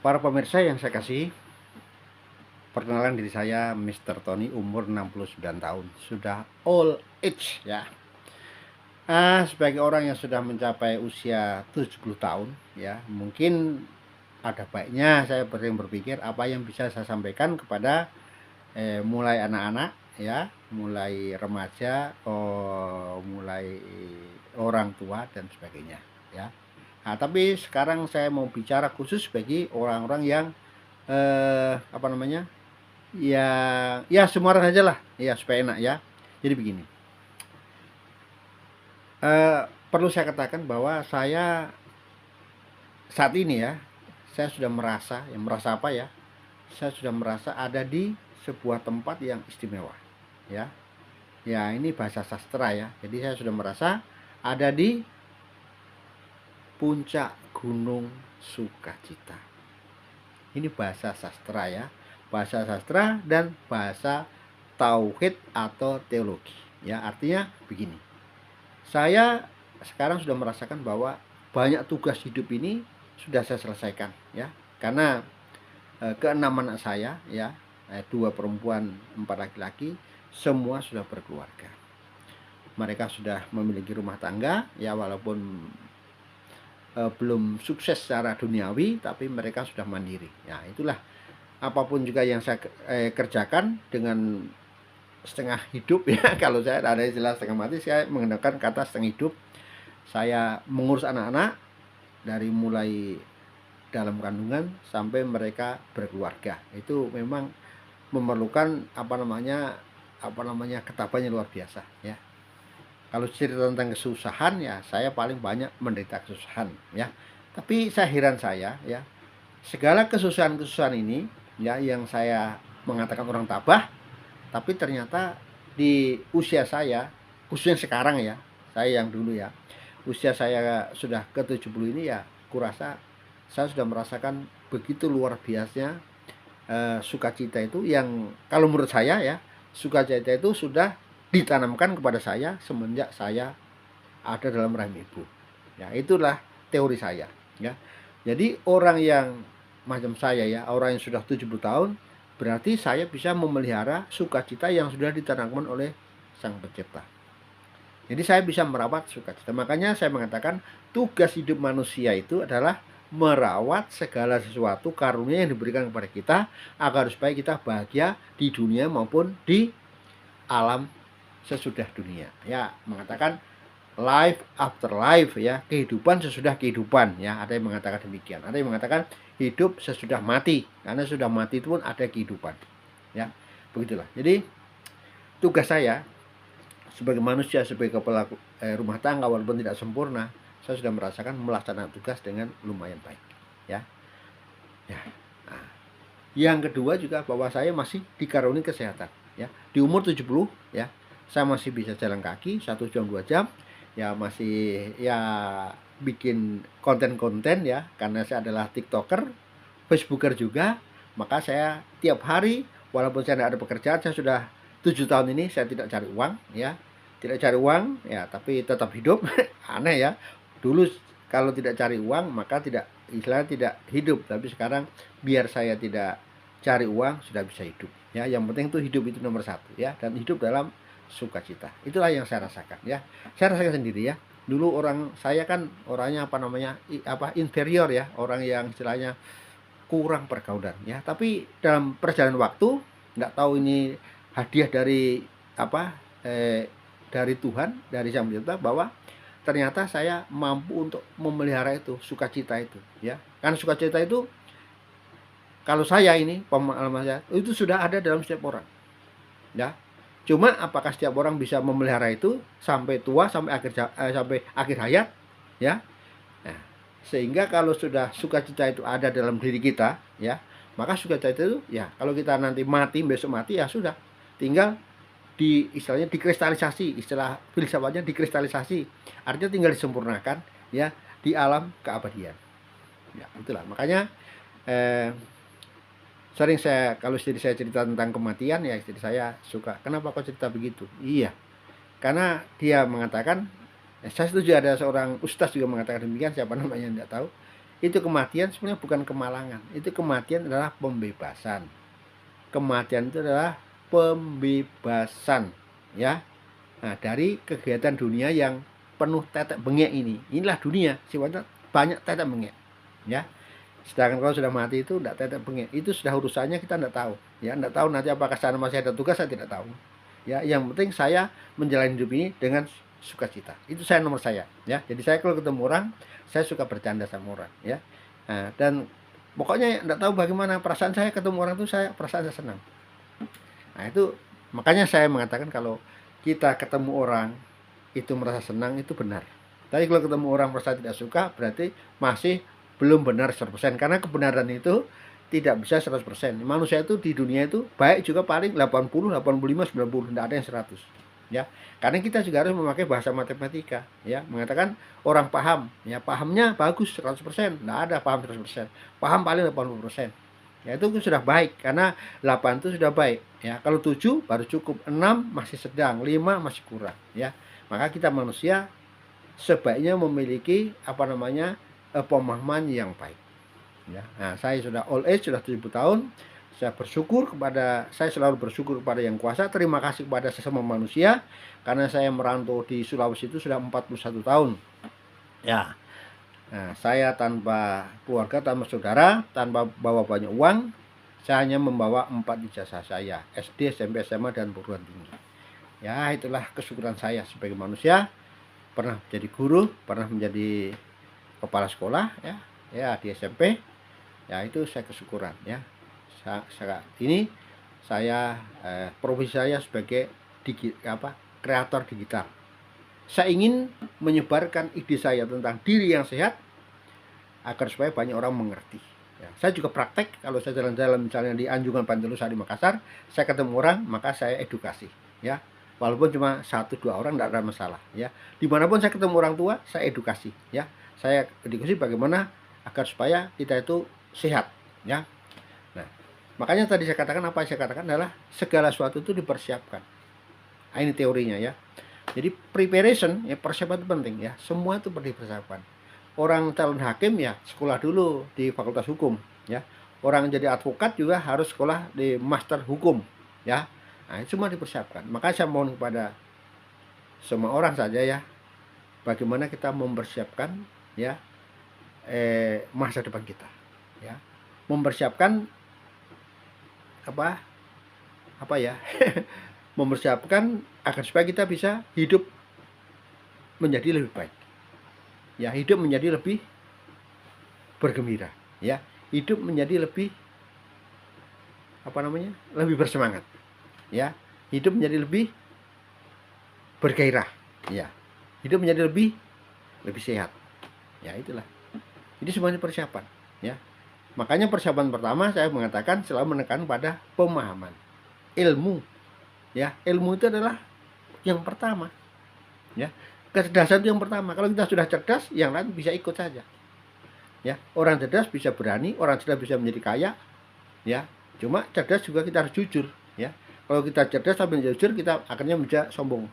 Para pemirsa yang saya kasihi, perkenalan diri saya Mr. Tony, umur 69 tahun, sudah old age ya. Sebagai orang yang sudah mencapai usia 70 tahun ya, mungkin ada baiknya saya berpikir apa yang bisa saya sampaikan kepada mulai anak-anak ya, mulai remaja, mulai orang tua dan sebagainya ya. Nah, tapi sekarang saya mau bicara khusus bagi orang-orang yang apa namanya? Ya, ya semua orang aja lah, ya supaya enak ya. Jadi begini, perlu saya katakan bahwa saya saat ini ya, saya sudah merasa, ya merasa apa ya? Saya sudah merasa ada di sebuah tempat yang istimewa, ya. Ya ini bahasa sastra ya. Jadi saya sudah merasa ada di puncak Gunung Sukacita. Ini bahasa sastra ya, bahasa sastra dan bahasa tauhid atau teologi. Ya artinya begini. Saya sekarang sudah merasakan bahwa banyak tugas hidup ini sudah saya selesaikan ya. Karena keenam anak saya ya, 2 perempuan 4 laki-laki, semua sudah berkeluarga. Mereka sudah memiliki rumah tangga ya, walaupun belum sukses secara duniawi, tapi mereka sudah mandiri. Ya itulah, apapun juga yang saya kerjakan dengan setengah hidup ya. Kalau saya ada istilah setengah mati, saya menggunakan kata setengah hidup. Saya mengurus anak-anak dari mulai dalam kandungan sampai mereka berkeluarga. Itu memang memerlukan apa namanya ketabahan yang luar biasa ya. Kalau cerita tentang kesusahan ya, saya paling banyak menderita kesusahan ya. Tapi saya heran saya ya, segala kesusahan-kesusahan ini ya yang saya mengatakan orang tabah, tapi ternyata di usia saya, khususnya sekarang ya, saya yang dulu ya, usia saya sudah ke 70 ini ya, kurasa saya sudah merasakan begitu luar biasanya sukacita itu, yang kalau menurut saya ya, sukacita itu sudah ditanamkan kepada saya semenjak saya ada dalam rahim ibu. Ya, itulah teori saya ya. Jadi orang yang macam saya ya, orang yang sudah 70 tahun, berarti saya bisa memelihara sukacita yang sudah ditanamkan oleh Sang Pencipta. Jadi saya bisa merawat sukacita. Makanya saya mengatakan tugas hidup manusia itu adalah merawat segala sesuatu karunia yang diberikan kepada kita, agar supaya kita bahagia di dunia maupun di alam sesudah dunia. Ya, mengatakan life after life ya, kehidupan sesudah kehidupan ya, ada yang mengatakan demikian. Ada yang mengatakan hidup sesudah mati, karena sudah mati itu pun ada kehidupan. Ya, begitulah. Jadi tugas saya sebagai manusia, sebagai kepala rumah tangga, walaupun tidak sempurna, saya sudah merasakan melaksanakan tugas dengan lumayan baik ya. Ya. Nah, yang kedua juga bahwa saya masih dikaruniai kesehatan ya. Di umur 70 ya, saya masih bisa jalan kaki 1 jam 2 jam ya, masih ya bikin konten-konten ya, karena saya adalah TikToker, Facebooker juga. Maka saya tiap hari, walaupun saya tidak ada pekerjaan, saya sudah 7 tahun ini saya tidak cari uang ya, tidak cari uang ya, tapi tetap hidup. Aneh ya, dulu kalau tidak cari uang maka tidak, istilahnya tidak hidup, tapi sekarang biar saya tidak cari uang sudah bisa hidup ya. Yang penting itu hidup, itu nomor satu ya, dan hidup dalam sukacita. Itulah yang saya rasakan ya. Saya rasakan sendiri ya. Dulu orang saya kan orangnya inferior ya, orang yang istilahnya kurang pergaulan ya. Tapi dalam perjalanan waktu, nggak tahu ini hadiah dari apa dari Tuhan, dari Sang Pencipta, bahwa ternyata saya mampu untuk memelihara itu sukacita itu ya. Karena sukacita itu, kalau saya ini pengalaman saya, itu sudah ada dalam setiap orang ya. Cuma apakah setiap orang bisa memelihara itu sampai tua, sampai akhir hayat ya. Nah, sehingga kalau sudah sukacita itu ada dalam diri kita ya, maka sukacita itu ya, kalau kita nanti mati, besok mati ya sudah, tinggal istilahnya dikristalisasi, istilah filsafatnya dikristalisasi, artinya tinggal disempurnakan ya di alam keabadian ya. Itulah makanya sering saya, kalau istri saya cerita tentang kematian ya, istri saya suka, kenapa kau cerita begitu? Iya, karena dia mengatakan, saya setuju, ada seorang ustaz juga mengatakan demikian, siapa namanya tidak tahu Itu kematian sebenarnya bukan kemalangan. Itu kematian adalah pembebasan. Kematian itu adalah pembebasan, ya. Nah, dari kegiatan dunia yang penuh tetek bengek ini. Inilah dunia, sifatnya banyak tetek bengek, ya. Sedangkan kalau sudah mati itu tidak tetek bengek. Itu sudah urusannya kita tidak tahu, ya. Tidak tahu nanti apakah sana masih ada tugas, saya tidak tahu. Ya, yang penting saya menjalani hidup ini dengan sukacita. Itu saya nomor saya, ya. Jadi saya kalau ketemu orang, saya suka bercanda sama orang, ya. Nah, dan pokoknya tidak tahu bagaimana perasaan saya ketemu orang itu, saya perasaan saya senang. Nah, itu makanya saya mengatakan kalau kita ketemu orang itu merasa senang, itu benar. Tapi kalau ketemu orang merasa tidak suka, berarti masih belum benar 100%. Karena kebenaran itu tidak bisa 100%. Manusia itu di dunia itu baik juga paling 80, 85, 90, tidak ada yang 100. Ya. Karena kita juga harus memakai bahasa matematika, ya, mengatakan orang paham, ya, pahamnya bagus 100%, tidak ada paham 100%. Paham paling 80%. Ya, itu sudah baik karena 8 itu sudah baik, ya. Kalau 7 baru cukup, 6 masih sedang, 5 masih kurang, ya. Maka kita manusia sebaiknya memiliki pemahaman yang baik, ya. Nah, saya sudah old age, sudah 70 tahun. Saya selalu bersyukur kepada Yang Kuasa. Terima kasih kepada sesama manusia karena saya merantau di Sulawesi itu sudah 41 tahun. Ya. Nah, saya tanpa keluarga, tanpa saudara, tanpa bawa banyak uang. Saya hanya membawa 4 ijazah saya, SD, SMP, SMA, dan perguruan tinggi. Ya, itulah kesyukuran saya sebagai manusia. Pernah menjadi guru, pernah menjadi kepala sekolah, ya, ya di SMP. Ya, itu saya kesyukuran, ya. Saat ini saya profesi saya sebagai kreator digital. Saya ingin menyebarkan ide saya tentang diri yang sehat agar supaya banyak orang mengerti. Ya, saya juga praktek kalau saya jalan-jalan misalnya di Anjungan Pantelusa di Makassar, saya ketemu orang maka saya edukasi, ya. Walaupun cuma 1-2 orang tidak ada masalah, ya. Dimanapun saya ketemu orang tua, saya edukasi, ya. Saya edukasi bagaimana agar supaya kita itu sehat, ya. Nah, makanya tadi saya katakan, apa yang saya katakan adalah segala sesuatu itu dipersiapkan. Nah, ini teorinya, ya. Jadi preparation, ya, persiapan itu penting, ya. Semua itu perlu dipersiapkan. Orang calon hakim ya sekolah dulu di Fakultas Hukum, ya. Orang jadi advokat juga harus sekolah di Master Hukum, ya. Nah, itu semua dipersiapkan. Maka saya mohon kepada semua orang saja, ya, bagaimana kita mempersiapkan, ya, masa depan kita, ya. Mempersiapkan apa ya mempersiapkan agar supaya kita bisa hidup menjadi lebih baik, ya, hidup menjadi lebih bergembira, ya, hidup menjadi lebih lebih bersemangat, ya, hidup menjadi lebih bergairah, ya, hidup menjadi lebih sehat, ya. Itulah, ini semuanya persiapan, ya. Makanya persiapan pertama saya mengatakan selalu menekan pada pemahaman ilmu, ya. Ilmu itu adalah yang pertama, ya. Kecerdasan itu yang pertama. Kalau kita sudah cerdas, yang lain bisa ikut saja, ya. Orang cerdas bisa berani, orang cerdas bisa menjadi kaya, ya. Cuma cerdas juga kita harus jujur, ya. Kalau kita cerdas tapi jujur, kita akhirnya bisa sombong.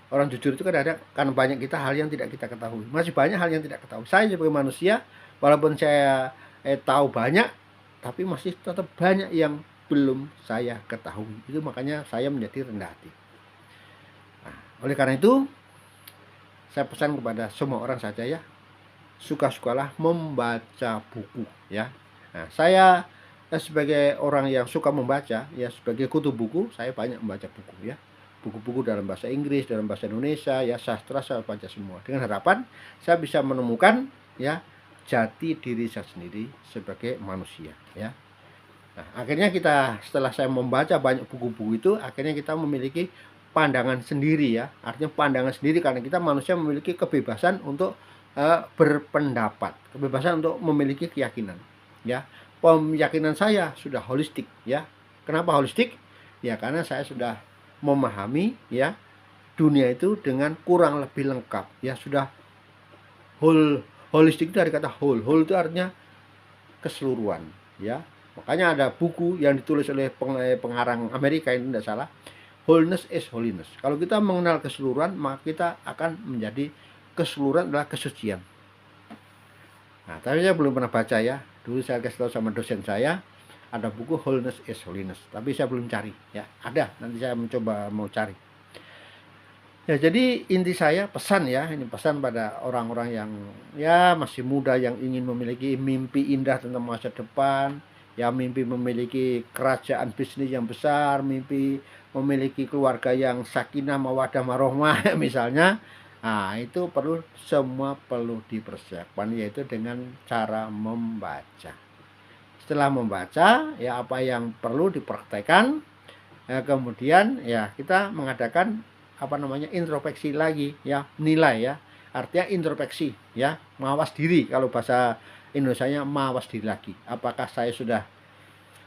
Orang jujur itu kan ada, karena banyak kita hal yang tidak kita ketahui. Masih banyak hal yang tidak ketahui. Saya sebagai manusia, walaupun saya tahu banyak, tapi masih tetap banyak yang belum saya ketahui. Itu makanya saya menjadi rendah hati. Nah, oleh karena itu, saya pesan kepada semua orang saja, ya, suka-sukalah membaca buku, ya. Nah, saya sebagai orang yang suka membaca, ya, sebagai kutu buku, saya banyak membaca buku, ya. Buku-buku dalam bahasa Inggris, dalam bahasa Indonesia, ya, sastra saya baca semua. Dengan harapan saya bisa menemukan, ya, jati diri saya sendiri sebagai manusia, ya. Nah, akhirnya setelah saya membaca banyak buku-buku itu, akhirnya kita memiliki pandangan sendiri, ya. Artinya pandangan sendiri karena kita manusia memiliki kebebasan untuk berpendapat, kebebasan untuk memiliki keyakinan, ya. Keyakinan saya sudah holistik, ya. Kenapa holistik? Ya, karena saya sudah memahami, ya, dunia itu dengan kurang lebih lengkap, ya. Sudah holistik itu dari kata whole itu artinya keseluruhan, ya. Makanya ada buku yang ditulis oleh pengarang Amerika, ini tidak salah, Wholeness is Holiness. Kalau kita mengenal keseluruhan, maka kita akan menjadi keseluruhan adalah kesucian. Nah, tapi saya belum pernah baca ya. Dulu saya kasih tahu sama dosen saya, ada buku Wholeness is Holiness, tapi saya belum cari ya. Ada, nanti saya mencoba mau cari. Ya, jadi inti saya pesan ya, ini pesan pada orang-orang yang ya masih muda yang ingin memiliki mimpi indah tentang masa depan, ya mimpi memiliki kerajaan bisnis yang besar, mimpi memiliki keluarga yang sakinah mawaddah warahmah misalnya. Nah, itu semua perlu dipersiapkan yaitu dengan cara membaca. Setelah membaca, ya apa yang perlu dipraktekkan, ya, kemudian ya kita mengadakan apa namanya introspeksi lagi ya, nilai ya, artinya introspeksi ya, mawas diri, kalau bahasa Indonesianya mawas diri lagi, apakah saya sudah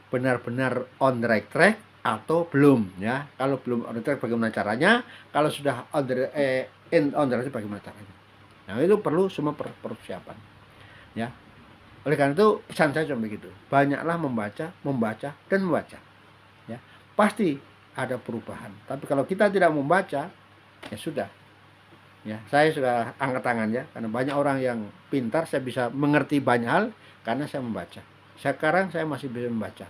benar-benar on the right track atau belum ya. Kalau belum on the track bagaimana caranya, kalau sudah on the right track bagaimana caranya. Nah, itu perlu semua persiapan ya. Oleh karena itu pesan saya cuma begitu, banyaklah membaca, membaca dan membaca ya, pasti ada perubahan. Tapi kalau kita tidak membaca, ya sudah ya, saya sudah angkat tangan ya, karena banyak orang yang pintar, saya bisa mengerti banyak hal karena saya membaca. Sekarang saya masih bisa membaca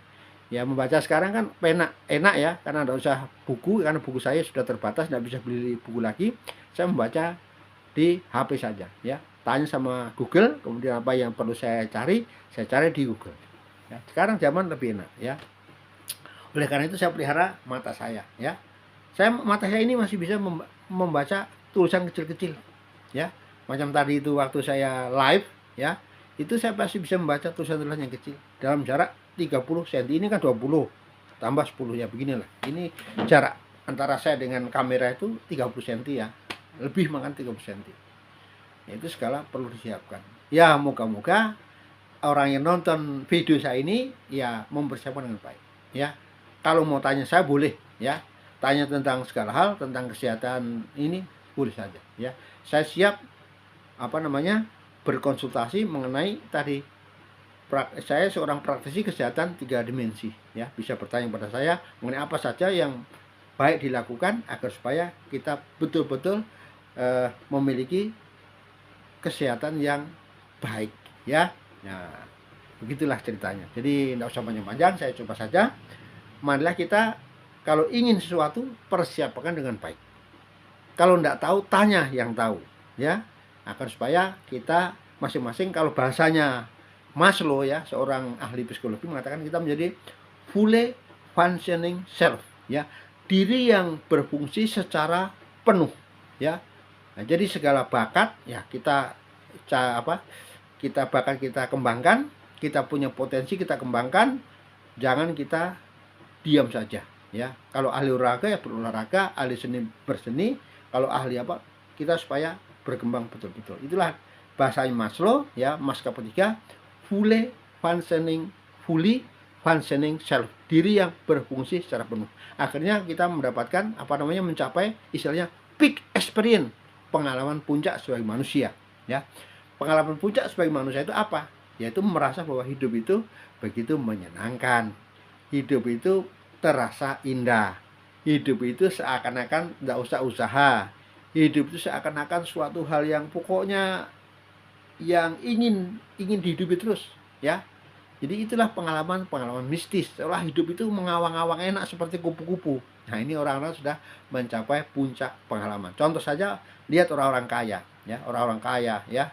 ya. Membaca sekarang kan enak ya, karena tidak usah buku, karena buku saya sudah terbatas, tidak bisa beli buku lagi. Saya membaca di HP saja ya, tanya sama Google, kemudian apa yang perlu saya cari di Google ya. Sekarang zaman lebih enak ya. Oleh karena itu saya pelihara mata saya ya. Mata saya ini masih bisa membaca tulisan kecil-kecil ya. Macam tadi itu waktu saya live ya, itu saya pasti bisa membaca tulisan-tulisan yang kecil dalam jarak 30 cm. Ini kan 20 tambah 10 ya, beginilah. Ini jarak antara saya dengan kamera itu 30 cm ya. Lebih makan 30 cm. Ya, itu segala perlu disiapkan. Ya, moga-moga orang yang nonton video saya ini ya mempersiapkan dengan baik ya. Kalau mau tanya saya boleh ya, tanya tentang segala hal tentang kesehatan ini boleh saja ya. Saya siap apa namanya berkonsultasi mengenai tadi. Saya seorang praktisi kesehatan 3 dimensi ya, bisa bertanya pada saya mengenai apa saja yang baik dilakukan agar supaya kita betul-betul memiliki kesehatan yang baik ya. Nah, begitulah ceritanya. Jadi tidak usah panjang-panjang, saya coba saja. Marilah kita kalau ingin sesuatu persiapkan dengan baik. Kalau tidak tahu, tanya yang tahu ya, agar supaya kita masing-masing, kalau bahasanya Maslow ya, seorang ahli psikologi mengatakan kita menjadi fully functioning self ya, diri yang berfungsi secara penuh ya. Nah, jadi segala bakat ya kita bakat kita kembangkan, kita punya potensi kita kembangkan, jangan kita diam saja ya. Kalau ahli olahraga ya berolahraga, ahli seni berseni, kalau ahli apa kita supaya berkembang betul-betul. Itulah bahasanya Maslow ya, mas ketiga, fully functioning self, diri yang berfungsi secara penuh. Akhirnya kita mendapatkan mencapai istilahnya peak experience, pengalaman puncak sebagai manusia ya. Pengalaman puncak sebagai manusia itu apa? Yaitu merasa bahwa hidup itu begitu menyenangkan, hidup itu terasa indah, hidup itu seakan-akan tidak usah usaha, hidup itu seakan-akan suatu hal yang pokoknya yang ingin dihidupi terus ya. Jadi itulah pengalaman mistis, seolah hidup itu mengawang-awang enak seperti kupu-kupu. Nah, ini orang-orang sudah mencapai puncak pengalaman. Contoh saja, lihat orang-orang kaya ya, orang-orang kaya ya.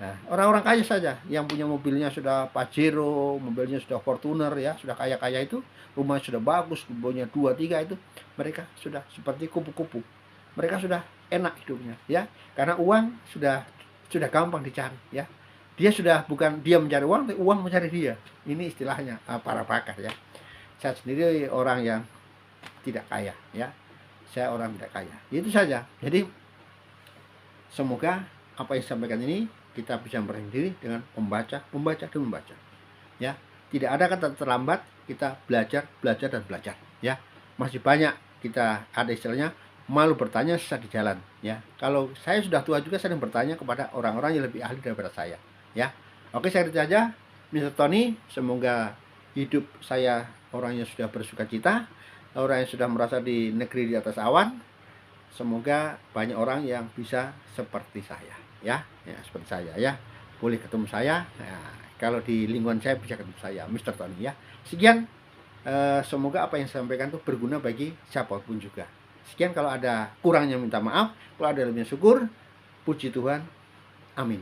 Nah, orang-orang kaya saja yang punya mobilnya sudah Pajero, mobilnya sudah Fortuner ya, sudah kaya-kaya itu, rumahnya sudah bagus, kebunnya 2, 3 itu, mereka sudah seperti kupu-kupu. Mereka sudah enak hidupnya ya, karena uang sudah gampang dicari ya. Dia sudah bukan dia mencari uang, tapi uang mencari dia. Ini istilahnya para pakar ya. Saya sendiri orang yang tidak kaya ya. Saya orang tidak kaya. Itu saja. Jadi semoga apa yang disampaikan ini kita bisa berani diri dengan membaca dan membaca ya. Tidak ada kata terlambat, kita belajar dan belajar ya. Masih banyak kita ada istilahnya malu bertanya sesat di jalan ya. Kalau saya sudah tua juga, saya bertanya kepada orang-orang yang lebih ahli daripada saya ya. Oke, saya itu saja Mr. Tony. Semoga hidup saya orang yang sudah bersuka cita, orang yang sudah merasa di negeri di atas awan. Semoga banyak orang yang bisa seperti saya ya, seperti saya ya. boleh ketemu saya. Nah, kalau di lingkungan saya bisa ketemu saya, Mister Tony ya. Sekian, semoga apa yang saya sampaikan itu berguna bagi siapapun juga. Sekian, kalau ada kurangnya minta maaf, kalau ada lebihnya syukur. Puji Tuhan. Amin.